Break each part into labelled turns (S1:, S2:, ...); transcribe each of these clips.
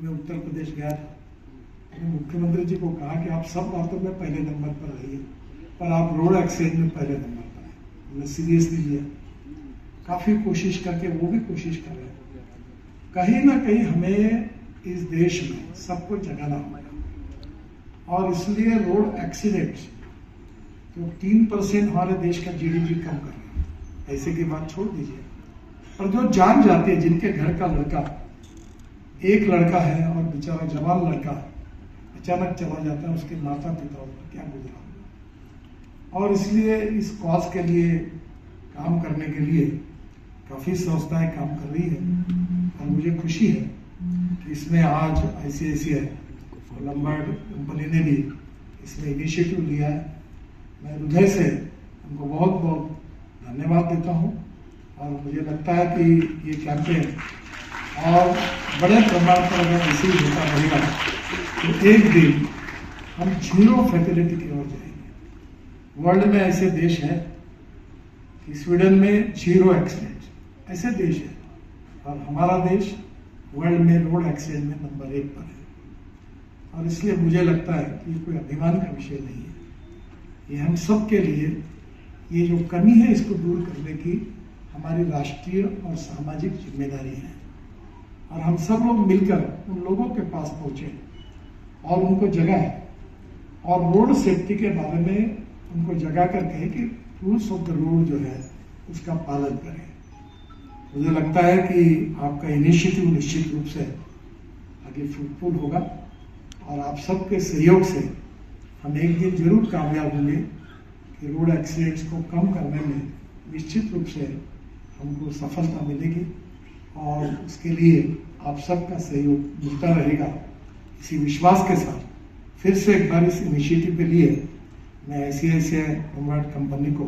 S1: मैं उत्तर प्रदेश गया था, मैंने मुख्यमंत्री जी को कहा कि आप सब बातों में पहले नंबर पर रहिए, पर आप रोड एक्सीडेंट में पहले नंबर पर आए। हमने सीरियसली लिया, काफ़ी कोशिश करके वो भी कोशिश कर रहे हैं। कहीं ना कहीं हमें इस देश में सबको जगाना होगा, और इसलिए रोड एक्सीडेंट तो 3% हमारे देश का जीडीपी कम कर रहे हैं, ऐसे की बात छोड़ दीजिए, पर जो जान जाते हैं, जिनके घर का लड़का, एक लड़का है और बेचारा जवान लड़का अचानक चला जाता है, उसके माता पिता पर क्या गुजरा होगा। और इसलिए इस कॉज के लिए काम करने के लिए काफ़ी संस्थाएं काम कर रही है, और मुझे खुशी है कि इसमें आज आईसीआईसीआई लंबार्ड कंपनी ने भी इसमें इनिशिएटिव लिया है। मैं हृदय से उनको बहुत बहुत धन्यवाद देता हूँ, और मुझे लगता है कि ये कैंपेन और बड़े प्रमाण पर अगर ऐसे ही होता रहेगा तो एक दिन हम जीरो फैटिलिटी की ओर जाएंगे। वर्ल्ड में ऐसे देश हैं कि स्वीडन में जीरो एक्सीडेंट, ऐसे देश है, और हमारा देश वर्ल्ड में रोड एक्सीडेंट में नंबर 1 पर है। और इसलिए मुझे लगता है कि ये कोई अभिमान का विषय नहीं है, ये हम सब के लिए ये जो कमी है इसको दूर करने की हमारी राष्ट्रीय और सामाजिक जिम्मेदारी है, और हम सब लोग मिलकर उन लोगों के पास पहुंचे और उनको जगाए, और रोड सेफ्टी के बारे में उनको जगा कर कहे कि रूल्स ऑफ द रोड जो है उसका पालन करें। मुझे लगता है कि आपका इनिशिएटिव निश्चित रूप से आगे फ्रूटफुल होगा, और आप सबके सहयोग से हम एक दिन जरूर कामयाब होंगे कि रोड एक्सीडेंट्स को कम करने में निश्चित रूप से हमको सफलता मिलेगी, और उसके लिए आप सबका सहयोग मिलता रहेगा। इसी विश्वास के साथ फिर से एक बार इस इनिशिएटिव के लिए मैं आईसीआईसीआई लंबार्ड कंपनी को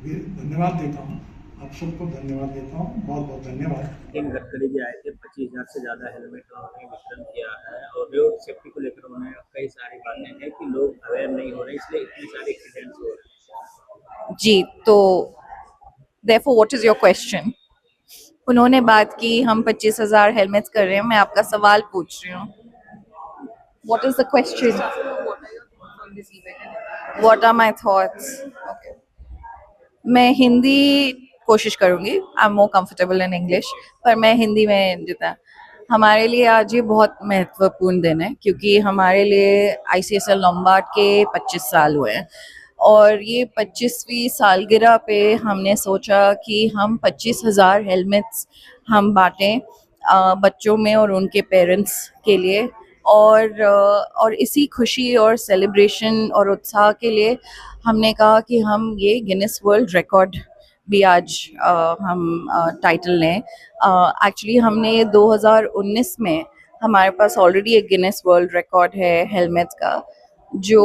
S1: धन्यवाद देता हूँ, आप सबको धन्यवाद देता हूँ, बहुत बहुत धन्यवाद।
S2: नितिन गडकरी जी आए थे, 25,000 से ज़्यादा हेलमेट उन्होंने वितरण किया है, और रोड सेफ्टी को लेकर उन्होंने कई सारी बातें हैं कि लोग अवेयर नहीं हो रहे, इसलिए इतने सारे एक्सीडेंट्स हो रहे हैं।
S3: जी, तो therefore what is your question? उन्होंने बात की हम 25,000 हेलमेट्स कर रहे हैं, मैं आपका सवाल पूछ रही हूँ। What is the question? What are my thoughts? Okay. मैं हिंदी कोशिश करूंगी, I am more comfortable in English, पर मैं हिंदी में जितना। हमारे लिए आज ये बहुत महत्वपूर्ण दिन है, क्योंकि हमारे लिए आईसीआईसीआई लंबार्ड के 25 साल हुए हैं, और ये 25वीं सालगिरह पे हमने सोचा कि हम 25,000 हेलमेट्स हम बांटें बच्चों में और उनके पेरेंट्स के लिए, और इसी खुशी और सेलिब्रेशन और उत्साह के लिए हमने कहा कि हम ये गिनीज वर्ल्ड रिकॉर्ड भी आज हम टाइटल लें। एक्चुअली हमने 2019 में हमारे पास ऑलरेडी एक गिनीज वर्ल्ड रिकॉर्ड है हेलमेट्स का, जो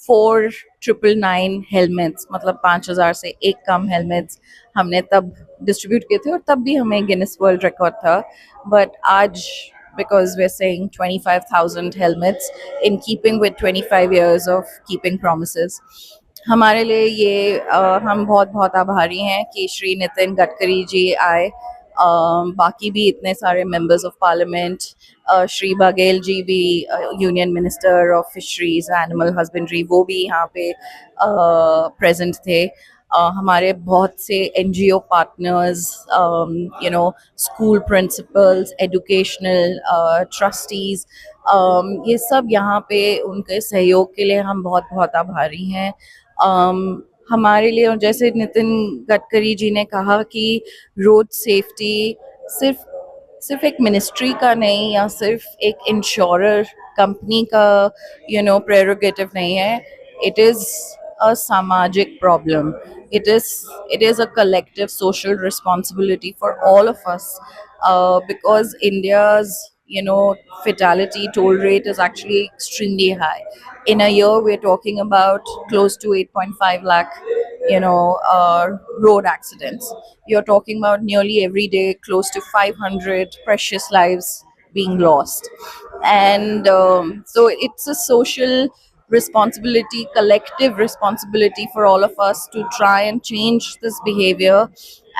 S3: 4,999 हेलमेट्स, मतलब 5,000 से एक कम हेलमेट्स हमने तब डिस्ट्रीब्यूट किए थे, और तब भी हमें गिनीज वर्ल्ड रिकॉर्ड था। बट आज because we're saying 25,000 helmets in keeping with 25 years of keeping promises. हमारे लिए ये हम बहुत बहुत आभारी हैं कि श्री नितिन गडकरी जी आए, बाकी भी इतने सारे members of Parliament, Shri Baghel ji भी union minister of fisheries animal husbandry, वो भी यहाँ पे प्रेजेंट थे। हमारे बहुत से NGO partners, school principals, educational trustees, ये सब यहाँ पे उनके सहयोग के लिए हम बहुत बहुत आभारी हैं। हमारे लिए, और जैसे नितिन गडकरी जी ने कहा कि रोड सेफ्टी सिर्फ एक मिनिस्ट्री का नहीं, या सिर्फ एक इंश्योरर कंपनी का प्रेरोगेटिव नहीं है, it is a samajik problem. It is a collective social responsibility for all of us, because India's fatality toll rate is actually extremely high. In a year, we're talking about close to 8.5 lakh road accidents. You're talking about nearly every day close to 500 precious lives being lost, and so it's a social responsibility, collective responsibility for all of us to try and change this behavior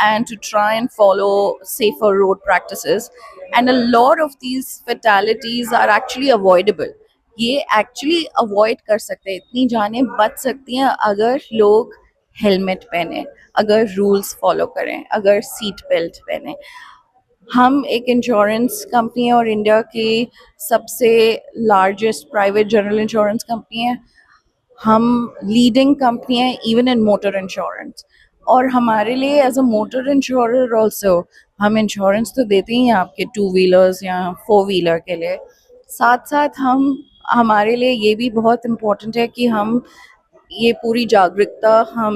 S3: and to try and follow safer road practices. And a lot of these fatalities are actually avoidable. ये actually avoid कर सकते हैं, इतनी जानें बच सकती हैं अगर लोग हेलमेट पहने, अगर रूल्स फॉलो करें, अगर सीट बेल्ट पहने. हम एक इंश्योरेंस कंपनी है और इंडिया की सबसे largest private general insurance company है. हम लीडिंग कंपनी है इवन इन मोटर इंश्योरेंस. और हमारे लिए as a motor insurer also हम इंश्योरेंस तो देते ही हैं आपके 2 व्हीलर्स या 4 व्हीलर के लिए. साथ साथ हम हमारे लिए ये भी बहुत इम्पोर्टेंट है कि हम ये पूरी जागरूकता हम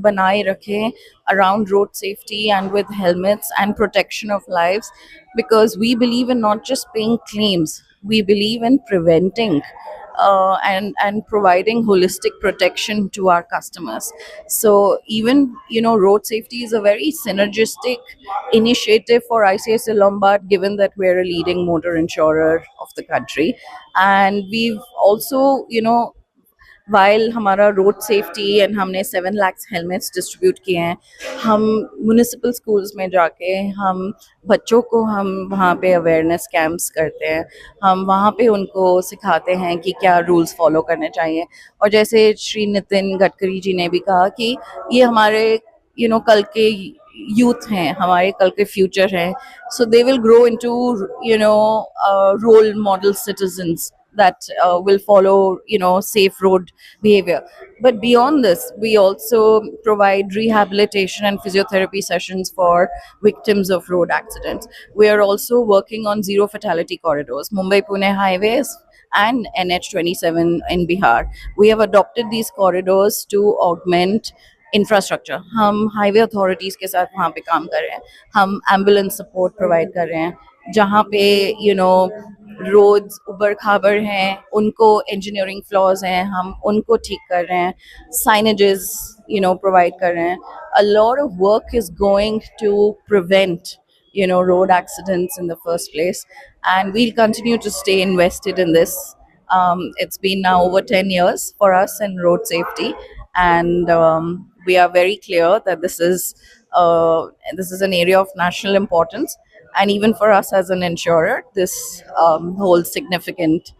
S3: बनाए रखें around road safety and with helmets and protection of lives, because we believe in not just paying claims, we believe in preventing and providing holistic protection to our customers. So even road safety is a very synergistic initiative for ICICI Lombard, given that we're a leading motor insurer of the country. And we've also while हमारा road safety and हमने 7 lakh helmets distribute किए हैं, हम municipal schools में जाके हम बच्चों को हम वहाँ पे अवेयरनेस कैंप्स करते हैं, हम वहाँ पे उनको सिखाते हैं कि क्या रूल्स फॉलो करने चाहिए. और जैसे श्री नितिन गडकरी जी ने भी कहा कि ये हमारे कल के यूथ हैं, हमारे कल के फ्यूचर हैं, so they will grow into role model citizens that will follow safe road behavior. But beyond this, we also provide rehabilitation and physiotherapy sessions for victims of road accidents. We are also working on zero fatality corridors, Mumbai Pune highways and NH27 in Bihar. We have adopted these corridors to augment infrastructure. हम highway authorities के साथ वहाँ पे काम कर रहे हैं, हम एम्बुलेंस सपोर्ट प्रोवाइड कर रहे हैं. जहाँ पे रोड्स उबड़ खाबड़ हैं, उनको इंजीनियरिंग फ्लॉज हैं, हम उनको ठीक कर रहे हैं. साइनेजेस प्रोवाइड कर रहे हैं. A lot of work is going to prevent road accidents in the first place, and we'll continue to stay invested in this. It's been now over 10 years for us in road safety, and we are very clear that this is an area of national importance, and even for us as an insurer, this holds significant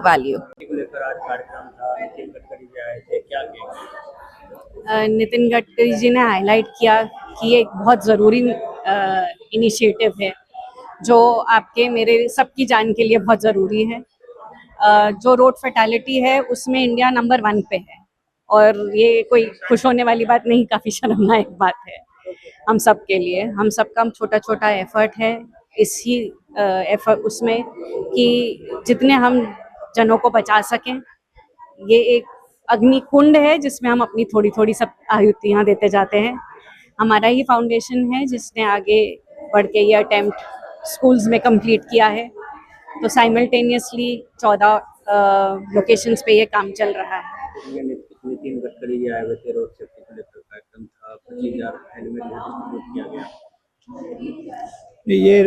S3: value.
S2: को लेकर आज कार्यक्रम था, नितिन गडकरी जी आए थे, क्या कहेंगे?
S4: नितिन गडकरी जी ने हाईलाइट किया कि ये एक बहुत ज़रूरी इनिशिएटिव है जो आपके मेरे सबकी जान के लिए बहुत ज़रूरी है. जो रोड फैटेलिटी है उसमें इंडिया नंबर 1 पे है, और ये कोई खुश होने वाली बात नहीं, काफ़ी शर्मनाक बात है हम सब के लिए. हम सबका छोटा छोटा एफर्ट है इसी एफर्ट उसमें कि जितने हम जनों को बचा सकें. ये एक अग्निकुंड है जिसमें हम अपनी थोड़ी थोड़ी सब आहुतियाँ देते जाते हैं. हमारा ही फाउंडेशन है जिसने आगे बढ़ के ये अटेम्प्ट स्कूल्स में कंप्लीट किया है. तो साइमल्टेनियसली 14 लोकेशंस पे ये काम चल रहा है.
S2: नितिन गडकरी जी आए हुए थे, रोड सेफ्टी को लेकर कार्यक्रम था, 25,000 हेलमेट डिस्ट्रीब्यूट किया गया.
S5: ये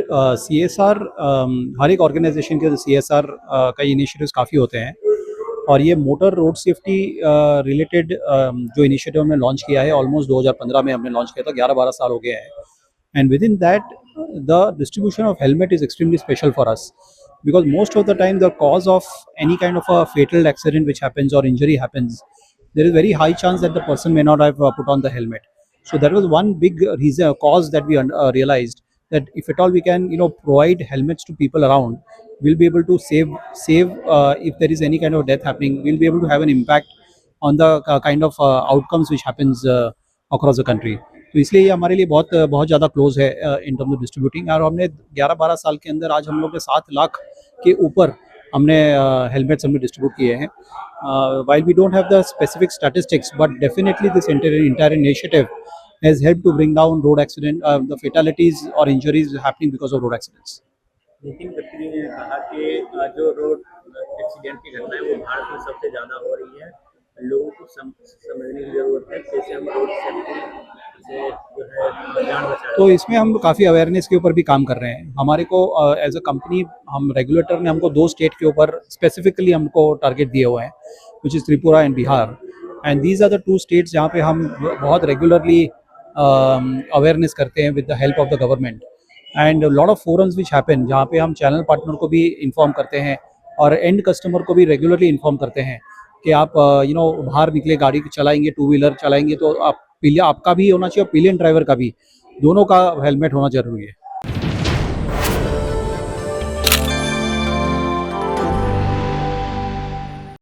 S5: CSR हर एक ऑर्गेनाइजेशन के CSR का इनिशिएटिव्स काफ़ी होते हैं, और ये मोटर रोड सेफ्टी रिलेटेड जो इनिशिएटिव हमने लॉन्च किया है ऑलमोस्ट 2015 में हमने लॉन्च किया था, 11-12 साल हो गए हैं. And with in that the distribution of helmet is extremely special for us, because most of the time the cause of any kind of a fatal accident which happens or injury happens, there is very high chance that the person may not have put on the helmet. So that was one big reason, cause that we realized that if at all we can provide helmets to people around, we'll be able to save if there is any kind of death happening, we'll be able to have an impact on the kind of outcomes which happens across the country. तो इसलिए ये हमारे लिए बहुत बहुत ज़्यादा close है in terms of distributing. और हमने 11-12 साल के अंदर आज हम लोग के 7 लाख के ऊपर हमने हेलमेट्स हमने डिस्ट्रीब्यूट किए हैं. While we don't have the specific statistics, but definitely this entire initiative has helped to bring down road accident, the fatalities or injuries happening because of road accidents.
S2: Nitin Gadkari ने कहा कि जो रोड एक्सीडेंट की घटनाएं वो भारत में सबसे ज़्यादा हो रही है, लोगों को समझने की जरूरत है कैसे हम रोड सेफ्टी से जो है जान बचा
S5: तो इसमें हम काफ़ी अवेयरनेस के ऊपर भी काम कर रहे हैं। हमारे को एज अ कंपनी हम रेगुलेटर ने हमको 2 स्टेट के ऊपर स्पेसिफिकली हमको टारगेट दिए हुए हैं, which is Tripura and Bihar, and these are the 2 states जहाँ पे हम बहुत रेगुलरली अवेयरनेस करते हैं with the help of the government, and lot of forums which happen जहाँ पे हम चैनल पार्टनर को भी इन्फॉर्म करते हैं और एंड कस्टमर को भी रेगुलरली इन्फॉर्म करते हैं कि आप बाहर निकले गाड़ी चलाएंगे, 2 व्हीलर चलाएंगे तो आप आपका भी होना चाहिए और पिलियन ड्राइवर का भी, दोनों का हेलमेट होना जरूरी है।